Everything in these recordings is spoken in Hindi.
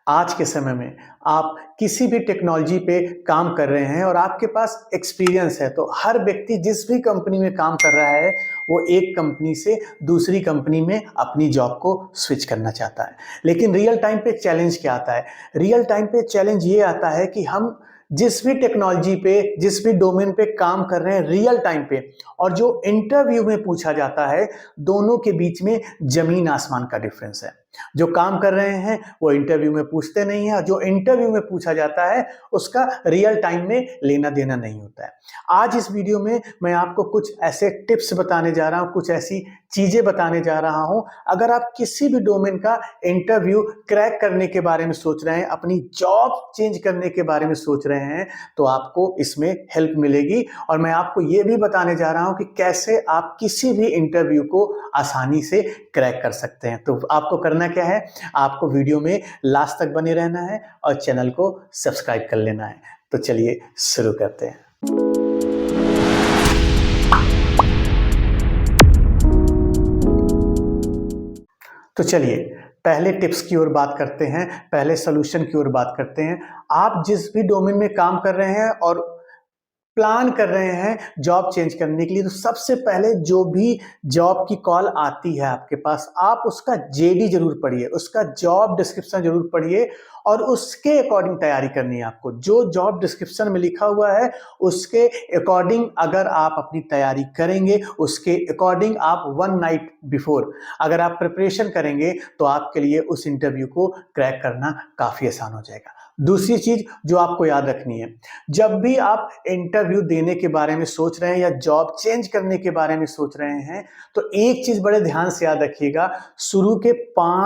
आज के समय में आप किसी भी टेक्नोलॉजी पे काम कर रहे हैं और आपके पास एक्सपीरियंस है, तो हर व्यक्ति जिस भी कंपनी में काम कर रहा है वो एक कंपनी से दूसरी कंपनी में अपनी जॉब को स्विच करना चाहता है। लेकिन रियल टाइम पे चैलेंज क्या आता है? रियल टाइम पे चैलेंज ये आता है कि हम जिस भी टेक्नोलॉजी पे, जिस भी डोमेन पे काम कर रहे हैं रियल टाइम पे, और जो इंटरव्यू में पूछा जाता है, दोनों के बीच में जमीन आसमान का डिफरेंस है। जो काम कर रहे हैं वो इंटरव्यू में पूछते नहीं है, जो इंटरव्यू में पूछा जाता है उसका रियल टाइम में लेना देना नहीं होता है। आज इस वीडियो में मैं आपको कुछ ऐसे टिप्स बताने जा रहा हूं, कुछ ऐसी चीजें बताने जा रहा हूं। अगर आप किसी भी डोमेन का इंटरव्यू क्रैक करने के बारे में सोच रहे हैं, अपनी जॉब चेंज करने के बारे में सोच रहे हैं, तो आपको इसमें हेल्प मिलेगी। और मैं आपको यह भी बताने जा रहा हूं कि कैसे आप किसी भी इंटरव्यू को आसानी से क्रैक कर सकते हैं। तो आपको करना क्या है? आपको वीडियो में लास्ट तक बने रहना है और चैनल को सब्सक्राइब कर लेना है। तो चलिए शुरू करते हैं। तो चलिए पहले टिप्स की ओर बात करते हैं, पहले सॉल्यूशन की ओर बात करते हैं। आप जिस भी डोमेन में काम कर रहे हैं और प्लान कर रहे हैं जॉब चेंज करने के लिए, तो सबसे पहले जो भी जॉब की कॉल आती है आपके पास, आप उसका जेडी जरूर पढ़िए, उसका जॉब डिस्क्रिप्शन जरूर पढ़िए और उसके अकॉर्डिंग तैयारी करनी है आपको। जो जॉब डिस्क्रिप्शन में लिखा हुआ है उसके अकॉर्डिंग अगर आप अपनी तैयारी करेंगे, उसके अकॉर्डिंग आप वन नाइट बिफोर अगर आप प्रिपरेशन करेंगे, तो आपके लिए उस इंटरव्यू को क्रैक करना काफी आसान हो जाएगा। दूसरी चीज जो आपको याद रखनी है, जब भी आप इंटरव्यू देने के बारे में सोच रहे हैं या जॉब चेंज करने के बारे में सोच रहे हैं, तो एक चीज बड़े ध्यान से याद रखिएगा। शुरू के 5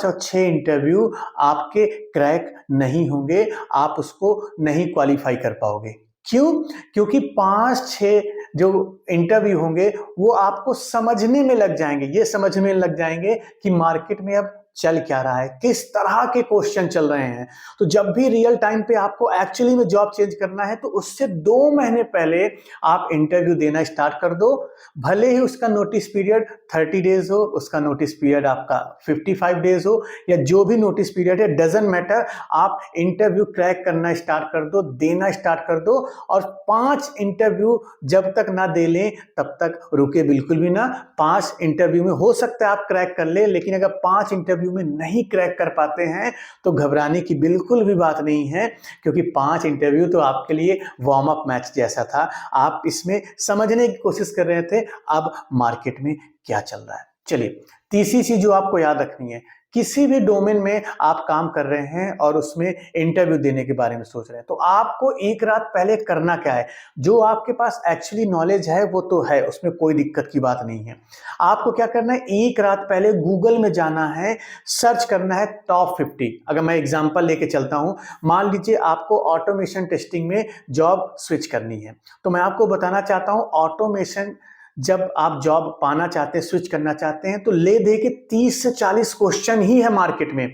और 6 इंटरव्यू आपके क्रैक नहीं होंगे, आप उसको नहीं क्वालिफाई कर पाओगे। क्यों? क्योंकि 5-6 जो इंटरव्यू होंगे वो आपको समझने में लग जाएंगे, ये समझने में लग जाएंगे कि मार्केट में अब चल क्या रहा है, किस तरह के क्वेश्चन चल रहे हैं। तो जब भी रियल टाइम पे आपको एक्चुअली में जॉब चेंज करना है, तो उससे 2 महीने पहले आप इंटरव्यू देना स्टार्ट कर दो। भले ही उसका नोटिस पीरियड 30 डेज हो, उसका नोटिस पीरियड आपका 55 डेज हो, या जो भी नोटिस पीरियड है, डजंट मैटर। आप इंटरव्यू क्रैक करना स्टार्ट कर दो, देना स्टार्ट कर दो। और 5 इंटरव्यू जब तक ना दे लें तब तक रुके बिल्कुल भी ना। 5 इंटरव्यू में हो सकता है आप क्रैक कर ले, लेकिन अगर 5 इंटरव्यू में नहीं क्रैक कर पाते हैं तो घबराने की बिल्कुल भी बात नहीं है, क्योंकि 5 इंटरव्यू तो आपके लिए वार्म अप मैच जैसा था। आप इसमें समझने की कोशिश कर रहे थे अब मार्केट में क्या चल रहा है। चलिए तीसरी चीज जो आपको याद रखनी है, किसी भी डोमेन में आप काम कर रहे हैं और उसमें इंटरव्यू देने के बारे में सोच रहे हैं, तो आपको एक रात पहले करना क्या है? जो आपके पास एक्चुअली नॉलेज है वो तो है, उसमें कोई दिक्कत की बात नहीं है। आपको क्या करना है? एक रात पहले गूगल में जाना है, सर्च करना है टॉप 50। अगर मैं एग्जांपल लेके चलता हूं, मान लीजिए आपको ऑटोमेशन टेस्टिंग में जॉब स्विच करनी है, तो मैं आपको बताना चाहता हूं ऑटोमेशन जब आप जॉब पाना चाहते हैं, स्विच करना चाहते हैं, तो ले दे के 30 से 40 क्वेश्चन ही है मार्केट में।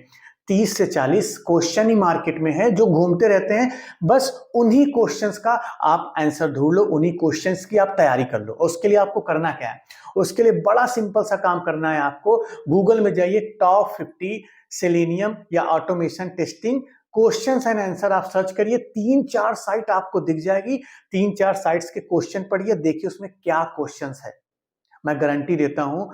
30 से 40 क्वेश्चन ही मार्केट में है जो घूमते रहते हैं। बस उन्हीं क्वेश्चंस का आप आंसर ढूंढ लो, उन्हीं क्वेश्चंस की आप तैयारी कर लो। उसके लिए आपको करना क्या है? उसके लिए बड़ा सिंपल सा काम करना है आपको। गूगल में जाइए, टॉप 50 सेलेनियम या automation testing questions and answer आप सर्च करिए। 3-4 साइट आपको दिख जाएगी। 3-4 साइट्स के क्वेश्चन पढ़िए, देखिए उसमें क्या क्वेश्चंस है। मैं गारंटी देता हूं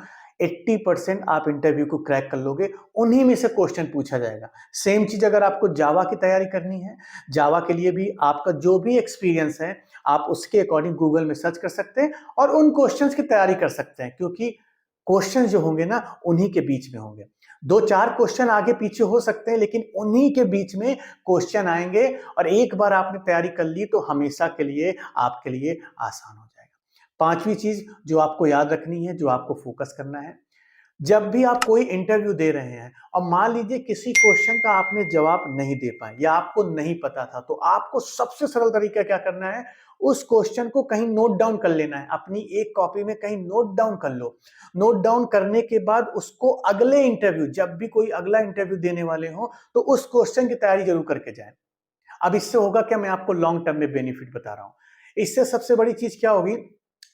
80% आप इंटरव्यू को क्रैक कर लोगे, उन्हीं में से क्वेश्चन पूछा जाएगा। सेम चीज अगर आपको जावा की तैयारी करनी है, जावा के लिए भी आपका जो भी एक्सपीरियंस है आप उसके अकॉर्डिंग गूगल में सर्च कर सकते हैं और उन क्वेश्चंस की तैयारी कर सकते हैं, क्योंकि क्वेश्चन जो होंगे ना उन्हीं के बीच में होंगे। 2-4 क्वेश्चन आगे पीछे हो सकते हैं, लेकिन उन्हीं के बीच में क्वेश्चन आएंगे, और एक बार आपने तैयारी कर ली तो हमेशा के लिए आपके लिए आसान हो जाएगा। पांचवी चीज जो आपको याद रखनी है, जो आपको फोकस करना है, जब भी आप कोई इंटरव्यू दे रहे हैं और मान लीजिए किसी क्वेश्चन का आपने जवाब नहीं दे पाए या आपको नहीं पता था, तो आपको सबसे सरल तरीका क्या करना है? उस क्वेश्चन को कहीं नोट डाउन कर लेना है, अपनी एक कॉपी में कहीं नोट डाउन कर लो। नोट डाउन करने के बाद उसको अगले इंटरव्यू, जब भी कोई अगला इंटरव्यू देने वाले हो, तो उस क्वेश्चन की तैयारी जरूर करके जाएं। अब इससे होगा क्या? मैं आपको लॉन्ग टर्म में बेनिफिट बता रहा हूं। इससे सबसे बड़ी चीज क्या होगी?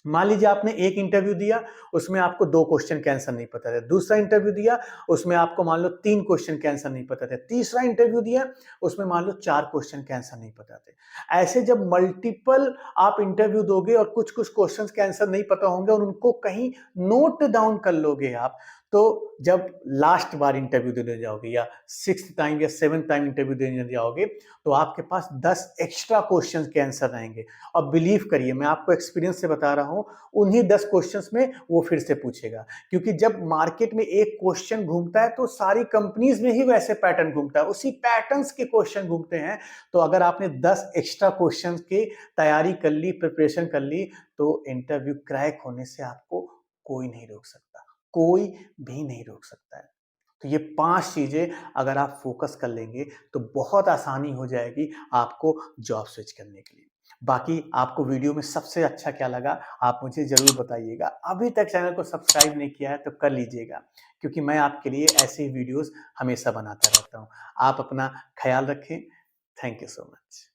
मान लीजिए आपने एक इंटरव्यू दिया, उसमें आपको 2 क्वेश्चन के आंसर नहीं पता थे। दूसरा इंटरव्यू दिया, उसमें आपको मान लो 3 क्वेश्चन के आंसर नहीं पता थे। तीसरा इंटरव्यू दिया, उसमें मान लो 4 क्वेश्चन के आंसर नहीं पता थे। ऐसे जब मल्टीपल आप इंटरव्यू दोगे और कुछ-कुछ क्वेश्चंस के आंसर नहीं पता होंगे और उनको कहीं नोट डाउन कर लोगे आप, तो जब लास्ट बार इंटरव्यू देने जाओगे या 6th टाइम या 7th टाइम इंटरव्यू देने जाओगे, तो आपके पास 10 एक्स्ट्रा क्वेश्चंस के आंसर रहेंगे। और बिलीव करिए, मैं आपको एक्सपीरियंस से बता रहा हूं, उन्हीं 10 क्वेश्चंस में वो फिर से पूछेगा, क्योंकि जब मार्केट में एक क्वेश्चन घूमता है तो सारी कंपनीज में ही वैसे पैटर्न घूमता है, उसी पैटर्न्स के क्वेश्चन घूमते हैं। तो अगर आपने 10 एक्स्ट्रा क्वेश्चन की तैयारी कर ली, प्रिपरेशन कर ली, तो इंटरव्यू क्रैक होने से आपको कोई नहीं रोक सकता, कोई भी नहीं रोक सकता है। तो ये 5 चीजें अगर आप फोकस कर लेंगे तो बहुत आसानी हो जाएगी आपको जॉब स्विच करने के लिए। बाकी आपको वीडियो में सबसे अच्छा क्या लगा, आप मुझे ज़रूर बताइएगा। अभी तक चैनल को सब्सक्राइब नहीं किया है तो कर लीजिएगा, क्योंकि मैं आपके लिए ऐसे ही वीडियोज़ हमेशा बनाता रहता हूँ। आप अपना ख़्याल रखें। Thank you so much.